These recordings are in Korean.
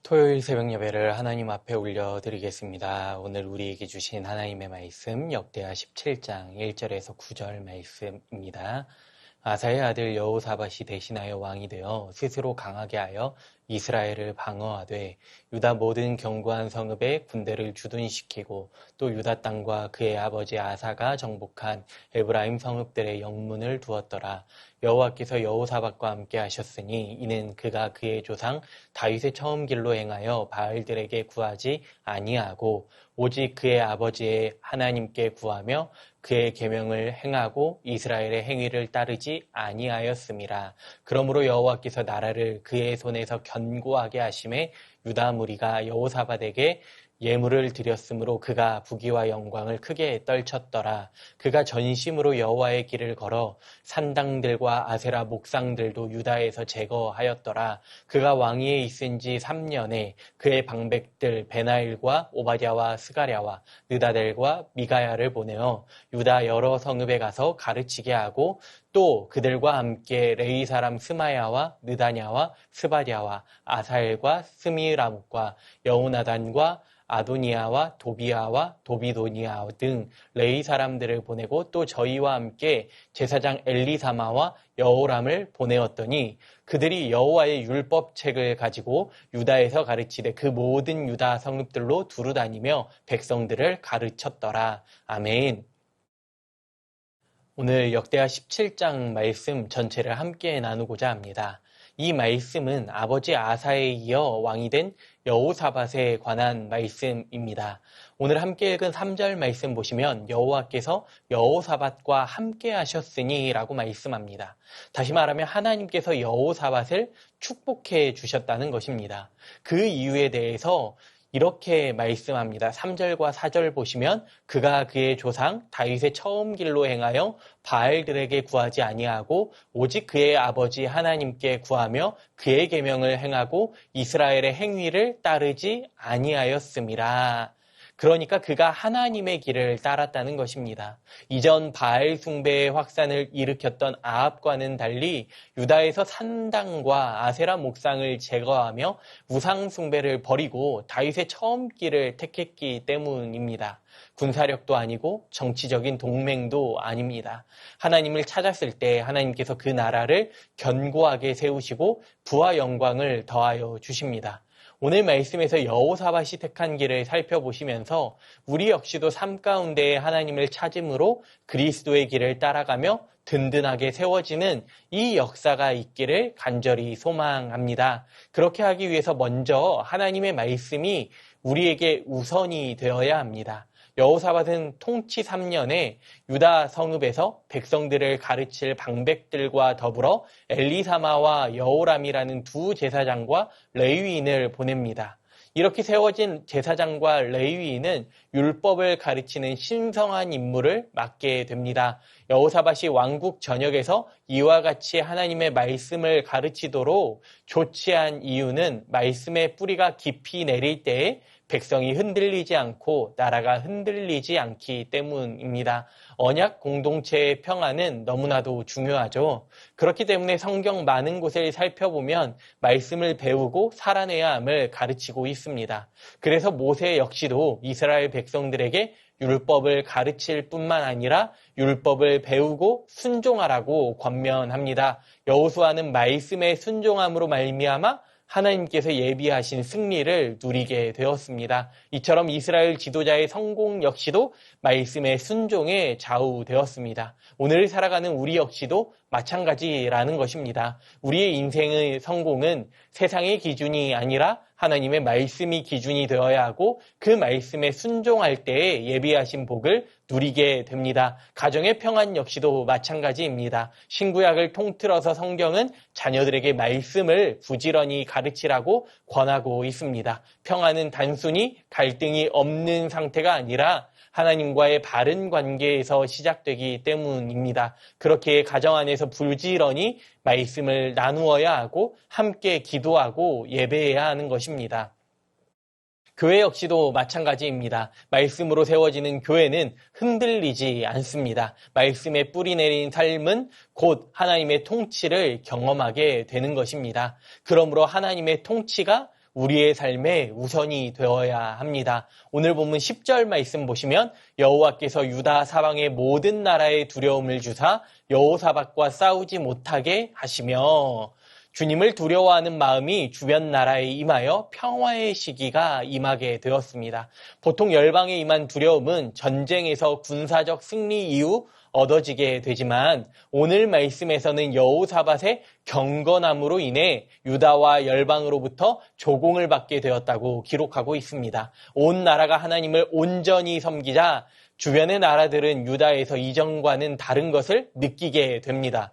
토요일 새벽 예배를 하나님 앞에 올려드리겠습니다. 오늘 우리에게 주신 하나님의 말씀 역대하 17장 1절에서 9절 말씀입니다. 아사의 아들 여호사밧이 대신하여 왕이 되어 스스로 강하게 하여 이스라엘을 방어하되 유다 모든 견고한 성읍에 군대를 주둔시키고 또 유다 땅과 그의 아버지 아사가 정복한 에브라임 성읍들의 영문을 두었더라. 여호와께서 여호사밧과 함께 하셨으니 이는 그가 그의 조상 다윗의 처음 길로 행하여 바알들에게 구하지 아니하고 오직 그의 아버지의 하나님께 구하며 그의 계명을 행하고 이스라엘의 행위를 따르지 아니하였음이라. 그러므로 여호와께서 나라를 그의 손에서 견고하게 하심에 유다 무리가 여호사밧에게 예물을 드렸으므로 그가 부귀와 영광을 크게 떨쳤더라. 그가 전심으로 여호와의 길을 걸어 산당들과 아세라 목상들도 유다에서 제거하였더라. 그가 왕위에 있은 지 3년에 그의 방백들 베나일과 오바댜와 스가랴와 느다델과 미가야를 보내어 유다 여러 성읍에 가서 가르치게 하고 또 그들과 함께 레위 사람 스마야와 느다냐와 스바랴와 아사엘과 스미라목과 여호나단과 아도니아와 도비아와 도비도니아 등 레위 사람들을 보내고 또 저희와 함께 제사장 엘리사마와 여호람을 보내었더니 그들이 여호와의 율법책을 가지고 유다에서 가르치되 그 모든 유다 성읍들로 두루 다니며 백성들을 가르쳤더라. 아멘. 오늘 역대하 17장 말씀 전체를 함께 나누고자 합니다. 이 말씀은 아버지 아사에 이어 왕이 된 여호사밧에 관한 말씀입니다. 오늘 함께 읽은 3절 말씀 보시면 여호와께서 여호사밧과 함께 하셨으니 라고 말씀합니다. 다시 말하면 하나님께서 여호사밧을 축복해 주셨다는 것입니다. 그 이유에 대해서 이렇게 말씀합니다. 3절과 4절 보시면 그가 그의 조상 다윗의 처음 길로 행하여 바알들에게 구하지 아니하고 오직 그의 아버지 하나님께 구하며 그의 계명을 행하고 이스라엘의 행위를 따르지 아니하였음이라. 그러니까 그가 하나님의 길을 따랐다는 것입니다. 이전 바알 숭배의 확산을 일으켰던 아합과는 달리 유다에서 산당과 아세라 목상을 제거하며 우상 숭배를 버리고 다윗의 처음 길을 택했기 때문입니다. 군사력도 아니고 정치적인 동맹도 아닙니다. 하나님을 찾았을 때 하나님께서 그 나라를 견고하게 세우시고 부와 영광을 더하여 주십니다. 오늘 말씀에서 여호사밧이 택한 길을 살펴보시면서 우리 역시도 삶 가운데 하나님을 찾음으로 그리스도의 길을 따라가며 든든하게 세워지는 이 역사가 있기를 간절히 소망합니다. 그렇게 하기 위해서 먼저 하나님의 말씀이 우리에게 우선이 되어야 합니다. 여호사밧은 통치 3년에 유다 성읍에서 백성들을 가르칠 방백들과 더불어 엘리사마와 여호람이라는 두 제사장과 레위인을 보냅니다. 이렇게 세워진 제사장과 레위인은 율법을 가르치는 신성한 임무를 맡게 됩니다. 여호사밧이 왕국 전역에서 이와 같이 하나님의 말씀을 가르치도록 조치한 이유는 말씀의 뿌리가 깊이 내릴 때에 백성이 흔들리지 않고 나라가 흔들리지 않기 때문입니다. 언약 공동체의 평안은 너무나도 중요하죠. 그렇기 때문에 성경 많은 곳을 살펴보면 말씀을 배우고 살아내야 함을 가르치고 있습니다. 그래서 모세 역시도 이스라엘 백성들에게 율법을 가르칠 뿐만 아니라 율법을 배우고 순종하라고 권면합니다. 여호수아는 말씀의 순종함으로 말미암아 하나님께서 예비하신 승리를 누리게 되었습니다. 이처럼 이스라엘 지도자의 성공 역시도 말씀의 순종에 좌우되었습니다. 오늘 살아가는 우리 역시도 마찬가지라는 것입니다. 우리의 인생의 성공은 세상의 기준이 아니라 하나님의 말씀이 기준이 되어야 하고 그 말씀에 순종할 때에 예비하신 복을 누리게 됩니다. 가정의 평안 역시도 마찬가지입니다. 신구약을 통틀어서 성경은 자녀들에게 말씀을 부지런히 가르치라고 권하고 있습니다. 평안은 단순히 갈등이 없는 상태가 아니라 하나님과의 바른 관계에서 시작되기 때문입니다. 그렇게 가정 안에서 부지런히 말씀을 나누어야 하고 함께 기도하고 예배해야 하는 것입니다. 교회 역시도 마찬가지입니다. 말씀으로 세워지는 교회는 흔들리지 않습니다. 말씀에 뿌리 내린 삶은 곧 하나님의 통치를 경험하게 되는 것입니다. 그러므로 하나님의 통치가 우리의 삶의 우선이 되어야 합니다. 오늘 본문 10절 말씀 보시면 여호와께서 유다 사방의 모든 나라에 두려움을 주사 여호사밧과 싸우지 못하게 하시며 주님을 두려워하는 마음이 주변 나라에 임하여 평화의 시기가 임하게 되었습니다. 보통 열방에 임한 두려움은 전쟁에서 군사적 승리 이후 얻어지게 되지만 오늘 말씀에서는 여호사밧의 경건함으로 인해 유다와 열방으로부터 조공을 받게 되었다고 기록하고 있습니다. 온 나라가 하나님을 온전히 섬기자 주변의 나라들은 유다에서 이전과는 다른 것을 느끼게 됩니다.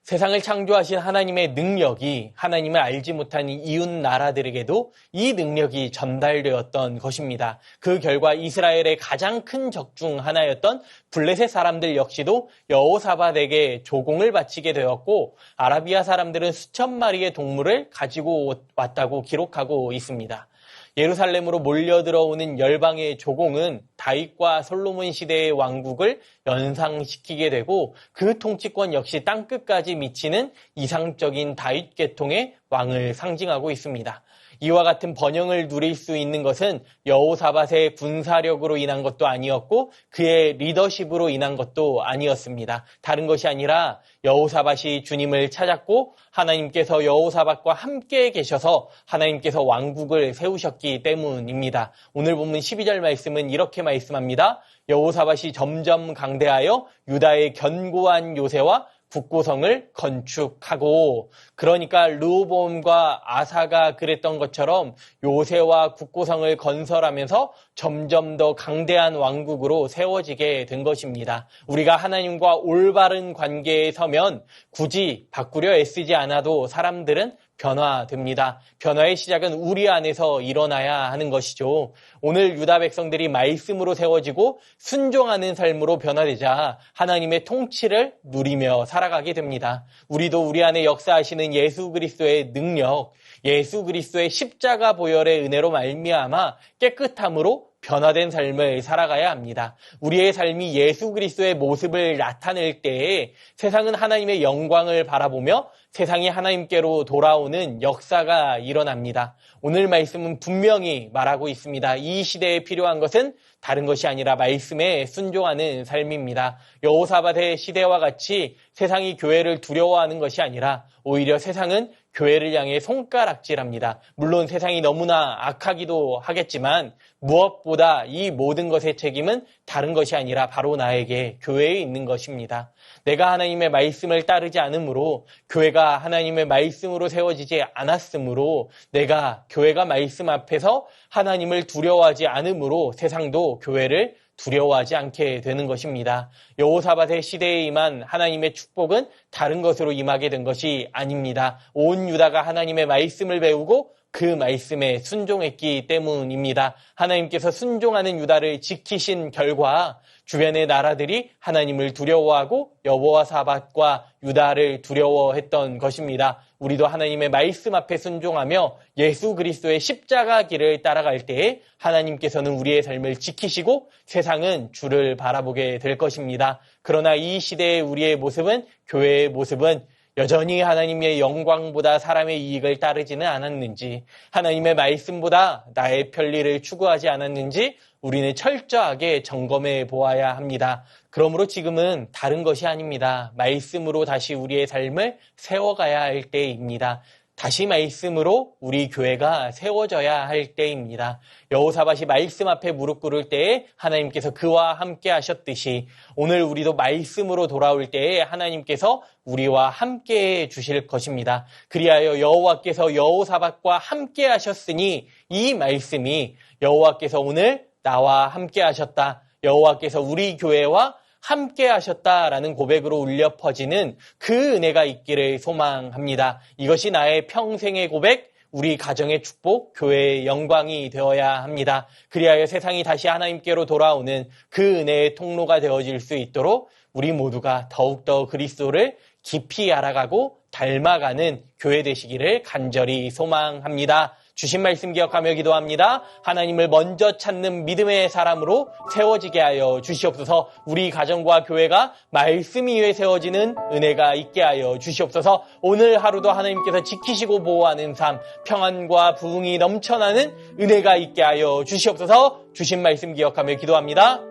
세상을 창조하신 하나님의 능력이 하나님을 알지 못하는 이웃 나라들에게도 이 능력이 전달되었던 것입니다. 그 결과 이스라엘의 가장 큰 적 중 하나였던 블레셋 사람들 역시도 여호사밧에게 조공을 바치게 되었고 아라비아 사람들은 수천 마리의 동물을 가지고 왔다고 기록하고 있습니다. 예루살렘으로 몰려들어오는 열방의 조공은 다윗과 솔로몬 시대의 왕국을 연상시키게 되고 그 통치권 역시 땅끝까지 미치는 이상적인 다윗 계통의 왕을 상징하고 있습니다. 이와 같은 번영을 누릴 수 있는 것은 여호사밧의 군사력으로 인한 것도 아니었고 그의 리더십으로 인한 것도 아니었습니다. 다른 것이 아니라 여호사밧이 주님을 찾았고 하나님께서 여호사밧과 함께 계셔서 하나님께서 왕국을 세우셨기 때문입니다. 오늘 본문 12절 말씀은 이렇게 말씀합니다. 여호사밧이 점점 강대하여 유다의 견고한 요새와 국고성을 건축하고, 그러니까 르호보암과 아사가 그랬던 것처럼 요새와 국고성을 건설하면서 점점 더 강대한 왕국으로 세워지게 된 것입니다. 우리가 하나님과 올바른 관계에 서면 굳이 바꾸려 애쓰지 않아도 사람들은 변화됩니다. 변화의 시작은 우리 안에서 일어나야 하는 것이죠. 오늘 유다 백성들이 말씀으로 세워지고 순종하는 삶으로 변화되자 하나님의 통치를 누리며 살아가게 됩니다. 우리도 우리 안에 역사하시는 예수 그리스도의 능력, 예수 그리스도의 십자가 보혈의 은혜로 말미암아 깨끗함으로 변화된 삶을 살아가야 합니다. 우리의 삶이 예수 그리스도의 모습을 나타낼 때에 세상은 하나님의 영광을 바라보며 세상이 하나님께로 돌아오는 역사가 일어납니다. 오늘 말씀은 분명히 말하고 있습니다. 이 시대에 필요한 것은 다른 것이 아니라 말씀에 순종하는 삶입니다. 여호사밧의 시대와 같이 세상이 교회를 두려워하는 것이 아니라 오히려 세상은 교회를 향해 손가락질합니다. 물론 세상이 너무나 악하기도 하겠지만 무엇보다 이 모든 것의 책임은 다른 것이 아니라 바로 나에게 교회에 있는 것입니다. 내가 하나님의 말씀을 따르지 않으므로, 교회가 하나님의 말씀으로 세워지지 않았으므로, 내가 교회가 말씀 앞에서 하나님을 두려워하지 않으므로 세상도 교회를 두려워하지 않게 되는 것입니다. 여호사밧의 시대에 임한 하나님의 축복은 다른 것으로 임하게 된 것이 아닙니다. 온 유다가 하나님의 말씀을 배우고 그 말씀에 순종했기 때문입니다. 하나님께서 순종하는 유다를 지키신 결과 주변의 나라들이 하나님을 두려워하고 여호사밧과 유다를 두려워했던 것입니다. 우리도 하나님의 말씀 앞에 순종하며 예수 그리스도의 십자가 길을 따라갈 때에 하나님께서는 우리의 삶을 지키시고 세상은 주를 바라보게 될 것입니다. 그러나 이 시대의 우리의 모습은, 교회의 모습은 여전히 하나님의 영광보다 사람의 이익을 따르지는 않았는지, 하나님의 말씀보다 나의 편리를 추구하지 않았는지 우리는 철저하게 점검해 보아야 합니다. 그러므로 지금은 다른 것이 아닙니다. 말씀으로 다시 우리의 삶을 세워가야 할 때입니다. 다시 말씀으로 우리 교회가 세워져야 할 때입니다. 여호사밧이 말씀 앞에 무릎 꿇을 때에 하나님께서 그와 함께 하셨듯이 오늘 우리도 말씀으로 돌아올 때에 하나님께서 우리와 함께 해 주실 것입니다. 그리하여 여호와께서 여호사밧과 함께 하셨으니 이 말씀이 여호와께서 오늘 나와 함께 하셨다, 여호와께서 우리 교회와 함께 하셨다라는 고백으로 울려 퍼지는 그 은혜가 있기를 소망합니다. 이것이 나의 평생의 고백, 우리 가정의 축복, 교회의 영광이 되어야 합니다. 그리하여 세상이 다시 하나님께로 돌아오는 그 은혜의 통로가 되어질 수 있도록 우리 모두가 더욱더 그리스도를 깊이 알아가고 닮아가는 교회 되시기를 간절히 소망합니다. 주신 말씀 기억하며 기도합니다. 하나님을 먼저 찾는 믿음의 사람으로 세워지게 하여 주시옵소서. 우리 가정과 교회가 말씀 위에 세워지는 은혜가 있게 하여 주시옵소서. 오늘 하루도 하나님께서 지키시고 보호하는 삶, 평안과 부흥이 넘쳐나는 은혜가 있게 하여 주시옵소서. 주신 말씀 기억하며 기도합니다.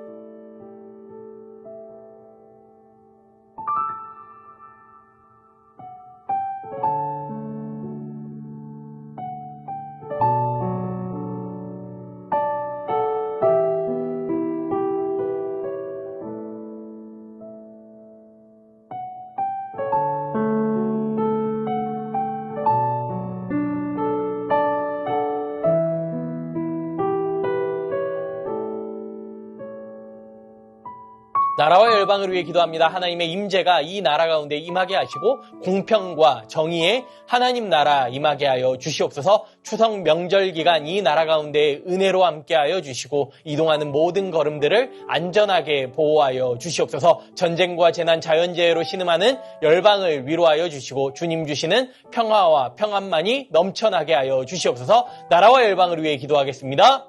나라와 열방을 위해 기도합니다. 하나님의 임재가 이 나라 가운데 임하게 하시고 공평과 정의의 하나님 나라 임하게 하여 주시옵소서. 추석 명절 기간 이 나라 가운데 은혜로 함께하여 주시고 이동하는 모든 걸음들을 안전하게 보호하여 주시옵소서. 전쟁과 재난, 자연재해로 신음하는 열방을 위로하여 주시고 주님 주시는 평화와 평안만이 넘쳐나게 하여 주시옵소서. 나라와 열방을 위해 기도하겠습니다.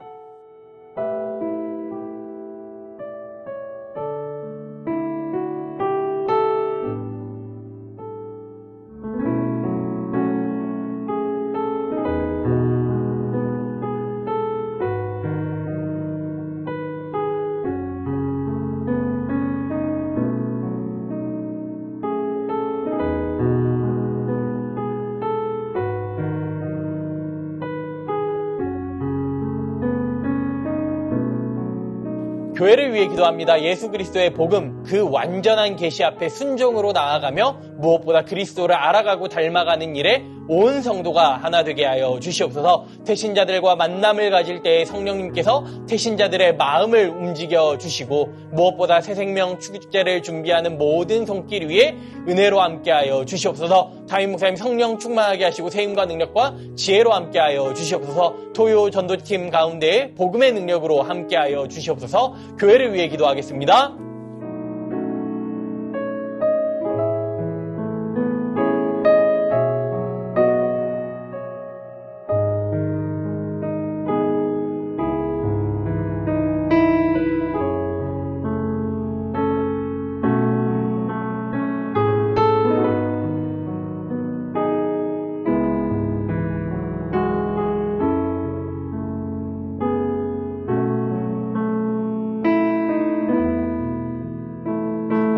교회를 위해 기도합니다. 예수 그리스도의 복음, 그 완전한 계시 앞에 순종으로 나아가며 무엇보다 그리스도를 알아가고 닮아가는 일에 온 성도가 하나 되게 하여 주시옵소서. 태신자들과 만남을 가질 때에 성령님께서 태신자들의 마음을 움직여 주시고 무엇보다 새 생명 축제를 준비하는 모든 손길 위에 은혜로 함께하여 주시옵소서. 담임 목사님 성령 충만하게 하시고 세임과 능력과 지혜로 함께하여 주시옵소서. 토요 전도팀 가운데 복음의 능력으로 함께하여 주시옵소서. 교회를 위해 기도하겠습니다.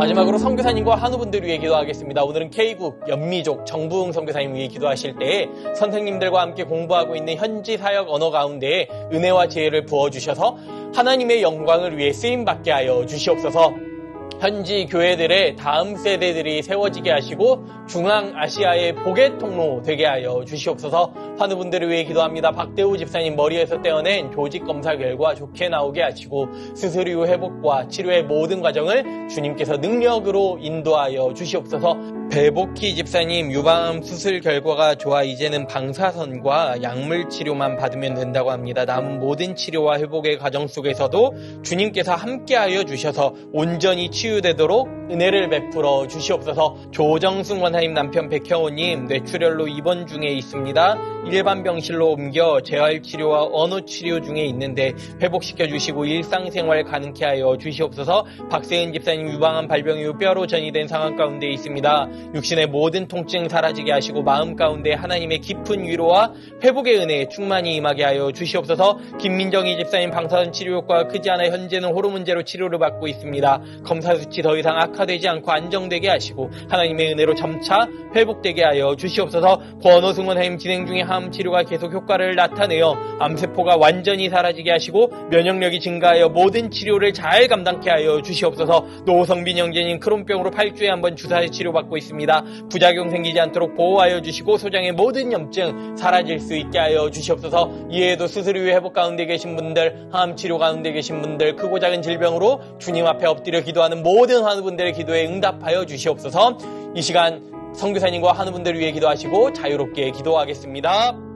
마지막으로 선교사님과 한우분들 위해 기도하겠습니다. 오늘은 K국 연미족 정부흥 선교사님 위해 기도하실 때에 선생님들과 함께 공부하고 있는 현지 사역 언어 가운데 은혜와 지혜를 부어주셔서 하나님의 영광을 위해 쓰임받게 하여 주시옵소서. 현지 교회들의 다음 세대들이 세워지게 하시고 중앙아시아의 복의 통로 되게 하여 주시옵소서. 환우분들을 위해 기도합니다. 박대우 집사님 머리에서 떼어낸 조직 검사 결과 좋게 나오게 하시고 수술 이후 회복과 치료의 모든 과정을 주님께서 능력으로 인도하여 주시옵소서. 배복희 집사님 유방암 수술 결과가 좋아 이제는 방사선과 약물 치료만 받으면 된다고 합니다. 남은 모든 치료와 회복의 과정 속에서도 주님께서 함께하여 주셔서 온전히 치유되도록 은혜를 베풀어 주시옵소서. 조정승 원사님 남편 백형호님 뇌출혈로 입원 중에 있습니다. 일반 병실로 옮겨 재활치료와 언어치료 중에 있는데 회복시켜 주시고 일상생활 가능케 하여 주시옵소서. 박세은 집사님 유방암 발병 이후 뼈로 전이된 상황 가운데 있습니다. 육신의 모든 통증 사라지게 하시고 마음 가운데 하나님의 깊은 위로와 회복의 은혜에 충만히 임하게 하여 주시옵소서. 김민정희 집사님 방사선 치료 효과가 크지 않아 현재는 호르몬제로 치료를 받고 있습니다. 검사 수치 더 이상 악화되지 않고 안정되게 하시고 하나님의 은혜로 점차 회복되게 하여 주시옵소서. 권호승 원사님 진행 중에 항암 치료가 계속 효과를 나타내어 암세포가 완전히 사라지게 하시고 면역력이 증가하여 모든 치료를 잘 감당케 하여 주시옵소서. 노성빈 형제님 크론병으로 8주에 한번 주사 치료받고 있습니다. 부작용 생기지 않도록 보호하여 주시고 소장의 모든 염증 사라질 수 있게 하여 주시옵소서. 이외에도 수술 이후 회복 가운데 계신 분들, 항암 치료 가운데 계신 분들, 크고 작은 질병으로 주님 앞에 엎드려 기도하는 모든 환우분들의 기도에 응답하여 주시옵소서. 이 시간 선교사님과 환우분들을 위해 기도하시고 자유롭게 기도하겠습니다.